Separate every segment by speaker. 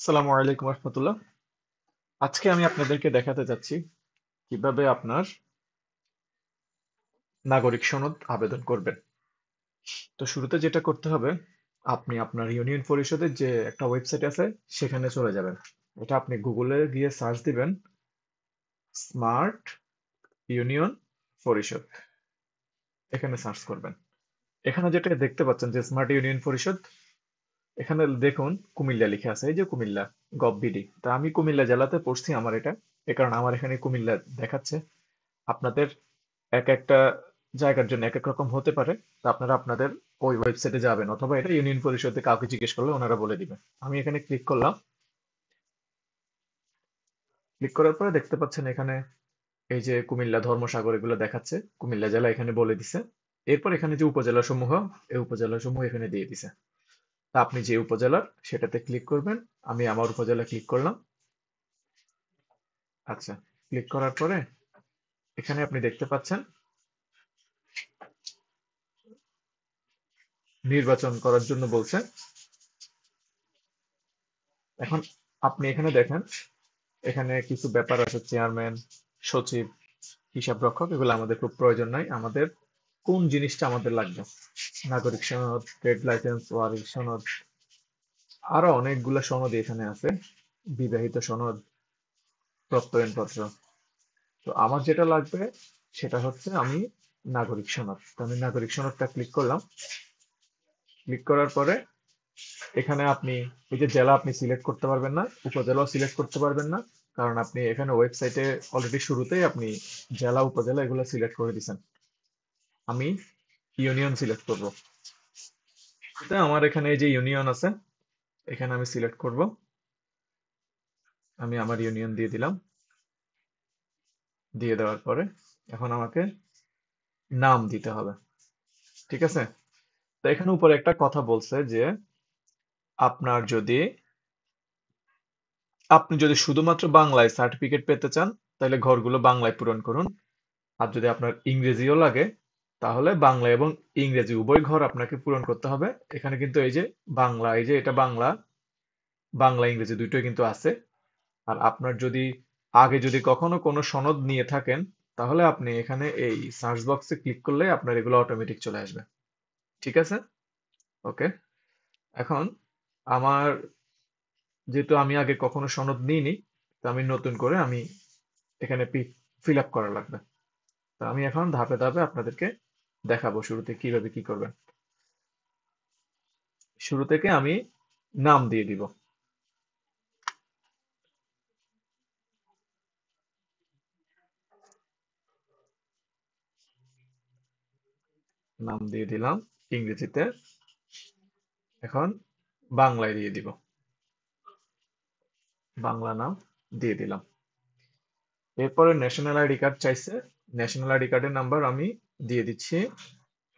Speaker 1: আসসালামু আলাইকুম রহমতুল্লাহ। আজকে আমি আপনাদেরকে দেখাতে যাচ্ছি কিভাবে আপনার নাগরিক সনদ আবেদন করবেন। তো শুরুতে যেটা করতে হবে, আপনি আপনার ইউনিয়ন পরিষদের যে একটা ওয়েবসাইট আছে সেখানে চলে যাবেন। এটা আপনি গুগলে গিয়ে সার্চ দিবেন, স্মার্ট ইউনিয়ন পরিষদ, এখানে সার্চ করবেন। এখানে যেটা দেখতে পাচ্ছেন যে স্মার্ট ইউনিয়ন পরিষদ, এখানে দেখুন কুমিল্লা লিখে আছে, এই যে কুমিল্লা গভবিডি। তা আমি কুমিল্লা জেলাতে পড়ছি, আমার এটা এ কারণে আমার এখানে কুমিল্লা দেখাচ্ছে। আপনাদের এক একটা জায়গার জন্য এক এক রকম হতে পারে। তো আপনারা আপনাদের ওই ওয়েবসাইটে যাবেন, অথবা এটা ইউনিয়ন পরিষদে কাউকে জিজ্ঞেস করলে ওনারা বলে দিবে। আমি এখানে ক্লিক করলাম। ক্লিক করার পরে দেখতে পাচ্ছেন এখানে এই যে কুমিল্লা ধর্মসাগর এগুলো দেখাচ্ছে, কুমিল্লা জেলা এখানে বলে দিছে। এরপর এখানে যে উপজেলা সমূহ, এই উপজেলা সমূহ এখানে দিয়ে দিছে। তা আপনি যে উপজেলার সেটাতে ক্লিক করবেন। আমি আমার উপজেলা ক্লিক করলাম। আচ্ছা, ক্লিক করার পরে এখানে আপনি দেখতে পাচ্ছেন নির্বাচন করার জন্য বলছে। এখন আপনি এখানে দেখেন, এখানে কিছু ব্যাপার আছে, চেয়ারম্যান, সচিব, হিসাব রক্ষক, এগুলো আমাদের খুব প্রয়োজন নাই। আমাদের কোন জিনিসটা আমাদের লাগবে, নাগরিক সনদ, ট্রেড লাইসেন্স, ওয়ারিশ সনদ, আরো অনেকগুলো সনদ এখানে আছে, বিবাহিত সনদ, প্রত্যয়নপত্র। তো আমার যেটা লাগবে সেটা হচ্ছে আমি নাগরিক সনদ। তো আমি নাগরিক সনদটা ক্লিক করলাম। ক্লিক করার পরে এখানে আপনি এই যে জেলা আপনি সিলেক্ট করতে পারবেন না, উপজেলাও সিলেক্ট করতে পারবেন না, কারণ আপনি এখানে ওয়েবসাইটে অলরেডি শুরুতেই আপনি জেলা উপজেলা এগুলো সিলেক্ট করে দিয়েছেন। আমি ইউনিয়ন সিলেক্ট করব। তো আমার এখানে এই যে ইউনিয়ন আছে, এখানে আমি সিলেক্ট করব। আমি আমার ইউনিয়ন দিয়ে দিলাম। দিয়ে দেওয়ার পরে এখন আমাকে নাম দিতে হবে। ঠিক আছে। তো এখানে উপরে একটা কথা বলছে যে আপনার যদি আপনি যদি শুধুমাত্র বাংলায় সার্টিফিকেট পেতে চান, তাহলে ঘরগুলো বাংলায় পূরণ করুন। আর যদি আপনার ইংরেজিও লাগে, তাহলে বাংলা এবং ইংরেজি উভয় ঘর আপনাকে পূরণ করতে হবে। এখানে কিন্তু এই যে বাংলা, এই যে এটা বাংলা, বাংলা ইংরেজি দুটোই কিন্তু আছে। আর আপনার যদি আগে যদি কখনো কোনো সনদ নিয়ে থাকেন, তাহলে আপনি এখানে এই সার্চ বক্সে ক্লিক করলে আপনার এগুলো অটোমেটিক চলে আসবে। ঠিক আছে। ওকে। এখন আমার, যেহেতু আমি আগে কখনো সনদ নিইনি, তো আমি নতুন করে আমি এখানে ফিল আপ করা লাগবে। তো আমি এখন ধাপে ধাপে আপনাদেরকে দেখাবো শুরুতে কিভাবে কি করবেন। শুরু থেকে আমি নাম দিয়ে দিব। নাম দিয়ে দিলাম ইংরেজিতে। এখন বাংলায় দিয়ে দিব, বাংলা নাম দিয়ে দিলাম। এরপরে ন্যাশনাল আইডি কার্ড চাইছে, ন্যাশনাল আইডি কার্ডের নাম্বার আমি দিয়ে দিচ্ছি।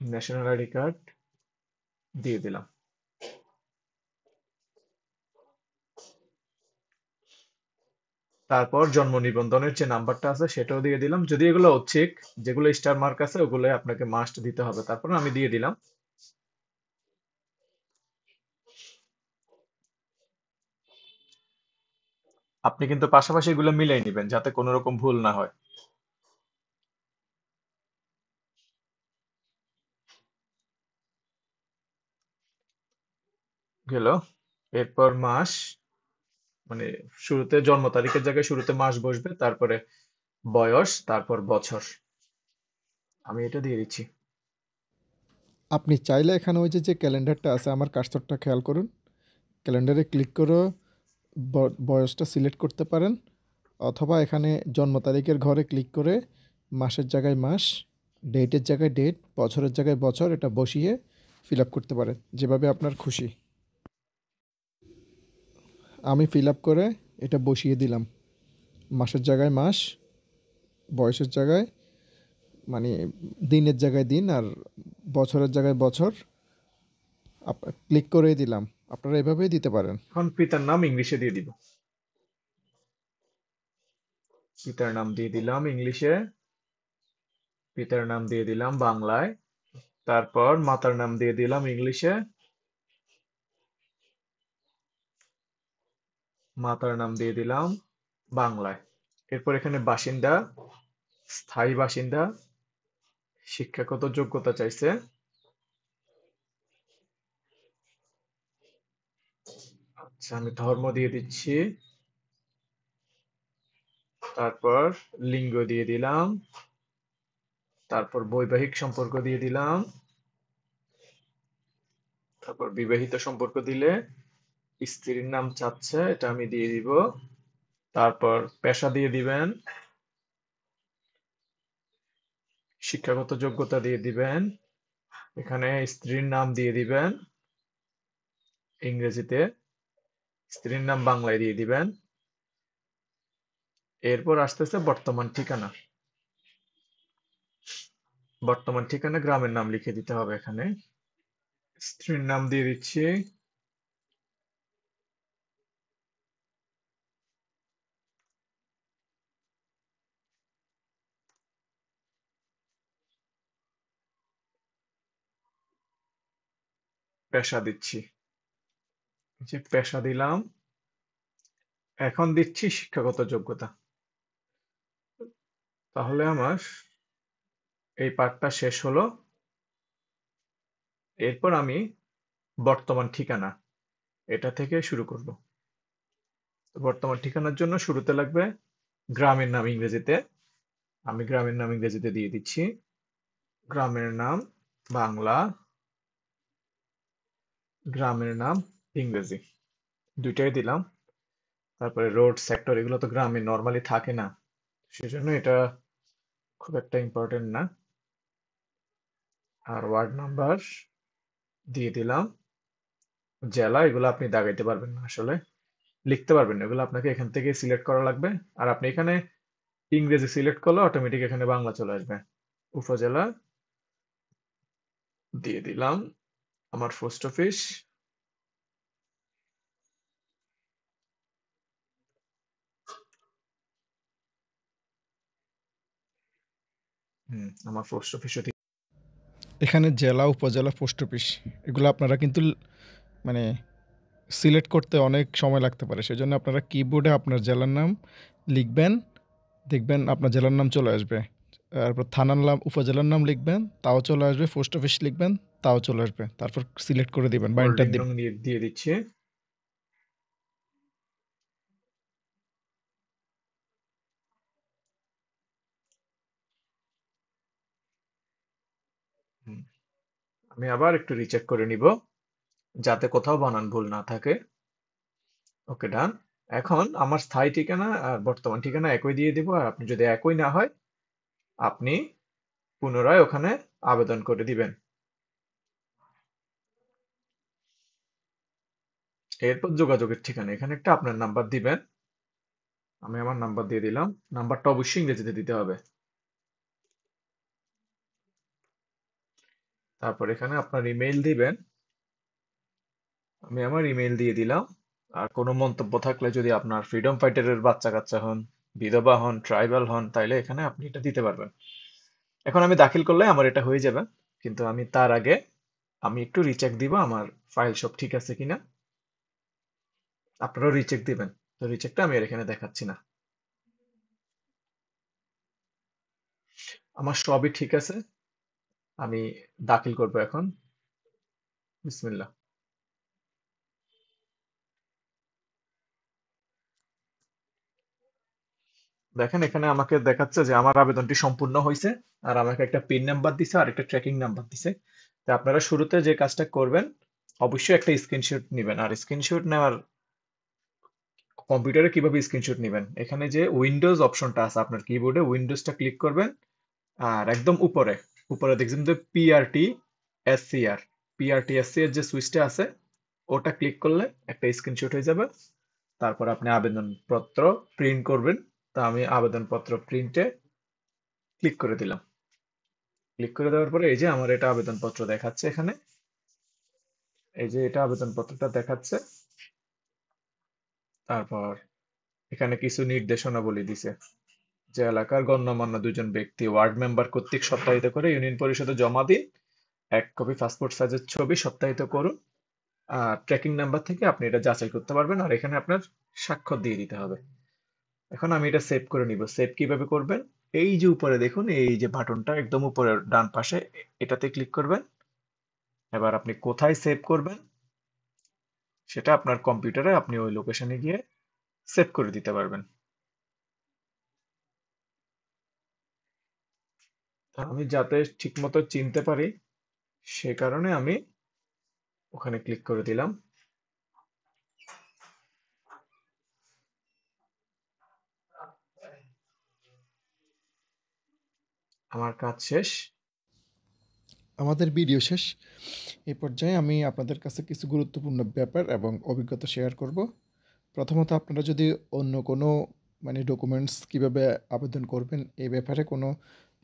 Speaker 1: ন্যাশনাল আইডি কার্ড দিয়ে দিলাম। তারপর জন্ম নিবন্ধনের যে নাম্বারটা আছে সেটাও দিয়ে দিলাম। যদি এগুলো ঐচ্ছিক, যেগুলো স্টার মার্ক আছে ওগুলো আপনাকে মাস্ট দিতে হবে। তারপর আমি দিয়ে দিলাম। আপনি কিন্তু পাশাপাশি এগুলো মিলাই নিবেন যাতে কোনো রকম ভুল না হয়। গেল। এরপর মাস, মানে শুরুতে জন্ম তারিখের জায়গায় শুরুতে মাস বসবে, তারপরে বয়স, তারপর বছর। আমি এটা দিয়ে দিচ্ছি।
Speaker 2: আপনি চাইলে এখানে ওই যে ক্যালেন্ডারটা আছে আমার কার্সরটা খেয়াল করুন। ক্যালেন্ডারে ক্লিক করে বয়সটা সিলেক্ট করতে পারেন, অথবা এখানে জন্ম তারিখের ঘরে ক্লিক করে মাসের জায়গায় মাস, ডেটের জায়গায় ডেট, বছরের জায়গায় বছর এটা বসিয়ে ফিল আপ করতে পারেন যেভাবে আপনার খুশি। আমি ফিল আপ করে এটা বসিয়ে দিলাম। মাসের জায়গায় মাস, বয়সের জায়গায় মানে দিনের জায়গায় দিন, আর বছরের জায়গায় বছর ক্লিক করেই দিলাম। আপনারা এভাবেই দিতে পারেন।
Speaker 1: এখন পিতার নাম ইংলিশে দিয়ে দিব। পিতার নাম দিয়ে দিলাম ইংলিশে, পিতার নাম দিয়ে দিলাম বাংলায়, তারপর মাতার নাম দিয়ে দিলাম ইংলিশে, মাতার নাম দিয়ে দিলাম বাংলায়। এরপর এখানে বাসিন্দা, স্থায়ী বাসিন্দা, শিক্ষাগত যোগ্যতা চাইছে। আচ্ছা, আমি ধর্ম দিয়ে দিচ্ছি। তারপর লিঙ্গ দিয়ে দিলাম। তারপর বৈবাহিক সম্পর্ক দিয়ে দিলাম। তারপর বিবাহিত সম্পর্ক দিলে স্ত্রীর নাম চাচ্ছে, এটা আমি দিয়ে দিব। তারপর পেশা দিয়ে দিবেন, শিক্ষাগত যোগ্যতা দিয়ে দিবেন, এখানে স্ত্রীর নাম দিয়ে দিবেন ইংরেজিতে, স্ত্রীর নাম বাংলায় দিয়ে দিবেন। এরপর আসতেছে বর্তমান ঠিকানা। বর্তমান ঠিকানা গ্রামের নাম লিখে দিতে হবে এখানে। স্ত্রীর নাম দিয়ে দিচ্ছি। পেশা দিচ্ছি, যে পেশা দিলাম। এখন দিচ্ছি শিক্ষাগত যোগ্যতা। তাহলে আমার এই পার্টটা শেষ হলো। এরপর আমি বর্তমান ঠিকানা এটা থেকে শুরু করব। তো বর্তমান ঠিকানার জন্য শুরুতে লাগবে গ্রামের নাম ইংরেজিতে। আমি গ্রামের নাম ইংরেজিতে দিয়ে দিচ্ছি। গ্রামের নাম বাংলা, গ্রামের নাম ইংরেজি, দুইটাই দিলাম। তারপরে রোড, সেক্টর এগুলো তো গ্রামে নর্মালি থাকে না, সেজন্য এটা খুব একটা ইম্পর্টেন্ট না। আর ওয়ার্ড নাম্বার দিয়ে দিলাম। জেলা এগুলো আপনি দাগাইতে পারবেন না, আসলে লিখতে পারবেন না, এগুলো আপনাকে এখান থেকে সিলেক্ট করা লাগবে। আর আপনি এখানে ইংরেজি সিলেক্ট করলে অটোমেটিক এখানে বাংলা চলে আসবে। উপজেলা দিয়ে দিলাম। আমার পোস্ট অফিস, আমার পোস্ট অফিসও
Speaker 2: এখানে জেলা, উপজেলা, পোস্ট অফিস এগুলো আপনারা কিন্তু মানে সিলেক্ট করতে অনেক সময় লাগতে পারে। সেজন্য আপনারা কিবোর্ডে আপনার জেলার নাম লিখবেন, দেখবেন আপনার জেলার নাম চলে আসবে। তারপর থানার নাম, উপজেলার নাম লিখবেন, তাও চলে আসবে। পোস্ট অফিস লিখবেন, তাও চলে আসবে। তারপর সিলেক্ট করে দিবেন বা এন্টার
Speaker 1: হোল্ডিং
Speaker 2: দিবেন।
Speaker 1: রং দিয়ে দিচ্ছি। হুম, আমি আবার একটু রিচেক করে নিব যাতে কোথাও বানান ভুল না থাকে। ওকে, ডান। এখন আমার স্থায়ী ঠিকানা আর বর্তমান ঠিকানা একই দিয়ে দিব। আর আপনি যদি একই না হয়, আপনি পুনরায় ওখানে আবেদন করে দিবেন। এরপর যোগাযোগের ঠিকানা, এখানে একটা আপনার নাম্বার দিবেন। আমি আমার নাম্বার দিয়ে দিলাম। নাম্বারটা অবশ্যই ইংরেজিতে দিতে হবে। তারপর এখানে আপনার ইমেইল দিবেন। আমি আমার ইমেইল দিয়ে দিলাম। আর কোনো মন্তব্য থাকলে, যদি আপনার ফ্রিডম ফাইটারের বাচ্চা কাচ্চা হন, বিধবা হন, ট্রাইবাল হন, তাইলে এখানে আপনি এটা দিতে পারবেন। এখন আমি দাখিল করলে আমার এটা হয়ে যাবে। কিন্তু আমি তার আগে আমি একটু রিচেক দিব আমার ফাইল সব ঠিক আছে কিনা। আপনারাও রিচেক দিবেন। তো রিচেকটা আমি আর এখানে দেখাচ্ছি না। আমার সবই ঠিক আছে। আমি দাখিল করব এখন। বিসমিল্লাহ। দেখেন, এখানে আমাকে দেখাচ্ছে যে আমার আবেদনটি সম্পূর্ণ হয়েছে। আর আমাকে একটা পিন নাম্বার দিছে আর একটা ট্র্যাকিং নাম্বার দিছে। তো আপনারা শুরুতে যে কাজটা করবেন, অবশ্যই একটা স্ক্রিনশট নেবেন। আর স্ক্রিনশট নেওয়ার, কম্পিউটারে কিভাবে স্ক্রিনশট নেবেন, এখানে যে উইন্ডোজ অপশনটা আছে আপনার কিবোর্ডে, উইন্ডোজটা ক্লিক করবেন। আর একদম উপরে উপরে দেখছেন যে পিআরটি এসসিআর, পিআরটি এসসিআর যে সুইচটা আছে, ওটা ক্লিক করলে একটা স্ক্রিনশট হয়ে যাবে। তারপর আপনি আবেদনপত্র প্রিন্ট করবেন। তা আমি আবেদনপত্র প্রিন্টে ক্লিক করে দিলাম। ক্লিক করে দেওয়ার পরে এই যে আমার এটা আবেদনপত্র দেখাচ্ছে এখানে। এই যে এটা আবেদনপত্রটা দেখাচ্ছে। তারপর এখানে কিছু নির্দেশনাবলী দিছে যে এলাকার গণ্যমান্য দুজন ব্যক্তি ওয়ার্ড মেম্বার কর্তৃক সত্যায়িত করে ইউনিয়ন পরিষদে জমা দিন। 1 কপি পাসপোর্ট সাইজের ছবি সত্যায়িত করুন। ট্র্যাকিং নাম্বার থেকে আপনি এটা যাচাই করতে পারবেন, আর এখানে আপনার স্বাক্ষর দিয়ে দিতে হবে। এখন আমি এটা সেভ করে নিব। সেভ কিভাবে করবেন? এই যে উপরে দেখুন, এই যে বাটনটা একদম উপরে ডান পাশে, এটাতে ক্লিক করবেন। এবার আপনি কোথায় সেভ করবেন সেটা আপনার কম্পিউটারে আপনি ওই লোকেশনে গিয়ে সেভ করে দিতে পারবেন। তা আমি যাতে ঠিকমতো চিনতে পারি সে কারণে আমি ওখানে ক্লিক করে দিলাম। আমার কাজ শেষ।
Speaker 2: আমাদের ভিডিও শেষ। এই পর্যায়ে আমি আপনাদের কাছে কিছু গুরুত্বপূর্ণ ব্যাপার এবং অভিজ্ঞতা শেয়ার করব। প্রথমত, আপনারা যদি অন্য কোনো ডকুমেন্টস কীভাবে আবেদন করবেন এই ব্যাপারে কোনো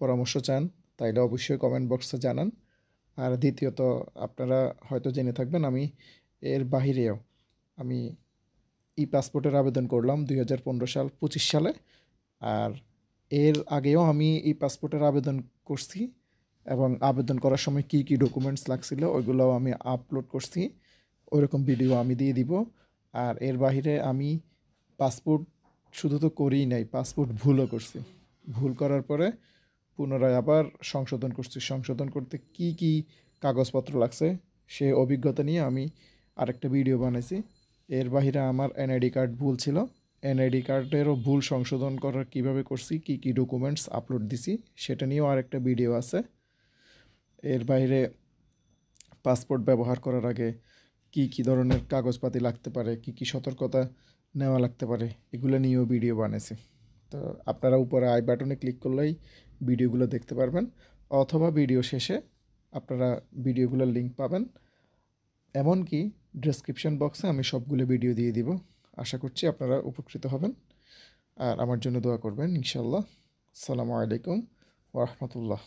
Speaker 2: পরামর্শ চান, তাইলে অবশ্যই কমেন্ট বক্সে জানান। আর দ্বিতীয়ত, আপনারা হয়তো জেনে থাকবেন আমি এর বাহিরেও আমি পাসপোর্টের আবেদন করলাম 2015 সালে। আর এর আগেও আমি পাসপোর্টের আবেদন করছি, এবং আবেদন করার সময় কী কী ডকুমেন্টস লাগছিল ওইগুলোও আমি আপলোড করছি। ওইরকম ভিডিও আমি দিয়ে দিব। আর এর বাহিরে আমি পাসপোর্ট শুধু তো করিই নাই, পাসপোর্ট ভুলও করছি। ভুল করার পরে পুনরায় আবার সংশোধন করছি। সংশোধন করতে কি কি কাগজপত্র লাগছে সে অভিজ্ঞতা নিয়ে আমি আরেকটা ভিডিও বানাইছি। এর বাহিরে আমার এনআইডি কার্ড ভুল ছিল, এনআইডি কার্ডেরও ভুল সংশোধন করার কিভাবে করছি, কি কি ডকুমেন্টস আপলোড দিছি সেটা নিয়েও আরেকটা ভিডিও আছে। এর বাইরে পাসপোর্ট ব্যবহার করার আগে কি কি ধরনের কাগজপাতি লাগতে পারে, কি কি সতর্কতা নেওয়া লাগতে পারে, এগুলো নিয়েও ভিডিও বানিয়েছি। তো আপনারা উপরে আই বাটনে ক্লিক করলেই ভিডিওগুলো দেখতে পারবেন, অথবা ভিডিও শেষে আপনারা ভিডিওগুলোর লিঙ্ক পাবেন। এমনকি ডেসক্রিপশন বক্সে আমি সবগুলো ভিডিও দিয়ে দিব। আশা করছি আপনারা উপকৃত হবেন, আর আমার জন্য দোয়া করবেন ইনশাল্লাহ। আসসালামু আলাইকুম ওয়া রাহমাতুল্লাহ।